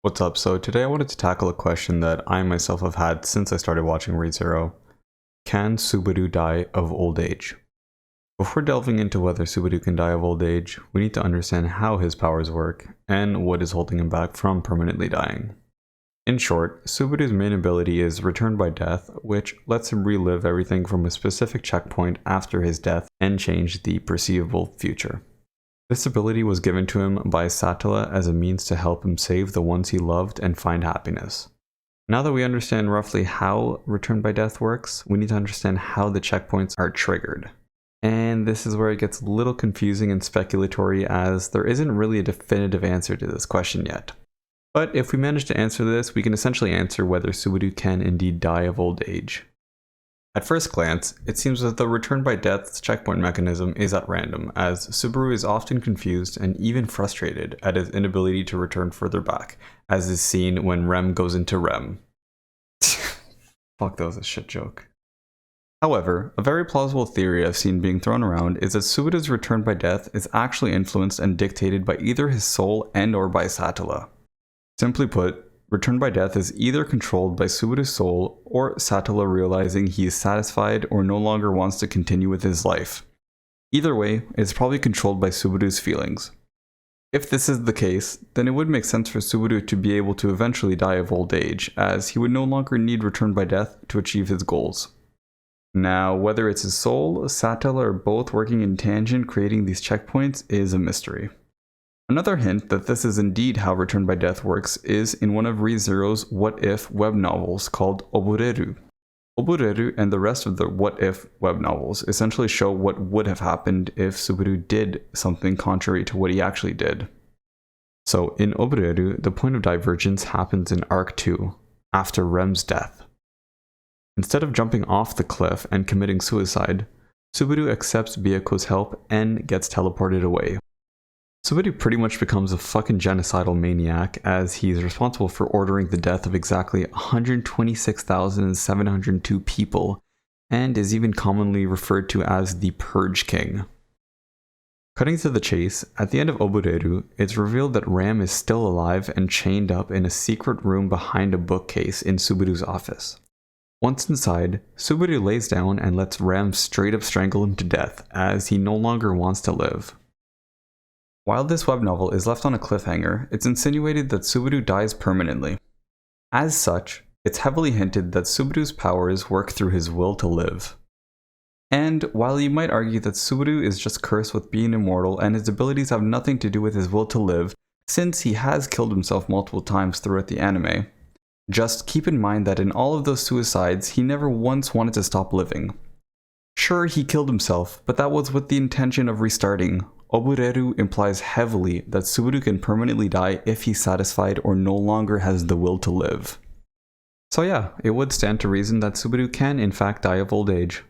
What's up? So today I wanted to tackle a question that I myself have had since I started watching ReZero. Can Subaru die of old age? Before delving into whether Subaru can die of old age, we need to understand how his powers work and what is holding him back from permanently dying. In short, Subaru's main ability is Return by Death, which lets him relive everything from a specific checkpoint after his death and change the perceivable future. This ability was given to him by Satella as a means to help him save the ones he loved and find happiness. Now that we understand roughly how Return by Death works, we need to understand how the checkpoints are triggered. And this is where it gets a little confusing and speculatory, as there isn't really a definitive answer to this question yet. But if we manage to answer this, we can essentially answer whether Subaru can indeed die of old age. At first glance, it seems that the Return by Death's checkpoint mechanism is at random, as Subaru is often confused and even frustrated at his inability to return further back, as is seen when Rem goes into Rem. Fuck, that was a shit joke. However, a very plausible theory I've seen being thrown around is that Subaru's Return by Death is actually influenced and dictated by either his soul and/or by Satella. Simply put, Return by Death is either controlled by Subaru's soul or Satella realizing he is satisfied or no longer wants to continue with his life. Either way, it's probably controlled by Subaru's feelings. If this is the case, then it would make sense for Subaru to be able to eventually die of old age, as he would no longer need Return by Death to achieve his goals. Now, whether it's his soul, Satella, or both working in tangent creating these checkpoints is a mystery. Another hint that this is indeed how Return by Death works is in one of ReZero's What If web novels called Obureru. Obureru and the rest of the What If web novels essentially show what would have happened if Subaru did something contrary to what he actually did. So in Obureru, the point of divergence happens in Arc 2, after Rem's death. Instead of jumping off the cliff and committing suicide, Subaru accepts Byaku's help and gets teleported away. Subaru pretty much becomes a fucking genocidal maniac, as he is responsible for ordering the death of exactly 126,702 people, and is even commonly referred to as the Purge King. Cutting to the chase, at the end of Obureru, it's revealed that Ram is still alive and chained up in a secret room behind a bookcase in Subaru's office. Once inside, Subaru lays down and lets Ram straight up strangle him to death, as he no longer wants to live. While this web novel is left on a cliffhanger, it's insinuated that Subaru dies permanently. As such, it's heavily hinted that Subaru's powers work through his will to live. And while you might argue that Subaru is just cursed with being immortal and his abilities have nothing to do with his will to live, since he has killed himself multiple times throughout the anime, just keep in mind that in all of those suicides, he never once wanted to stop living. Sure, he killed himself, but that was with the intention of restarting. Obureru implies heavily that Subaru can permanently die if he's satisfied or no longer has the will to live. So yeah, it would stand to reason that Subaru can in fact die of old age.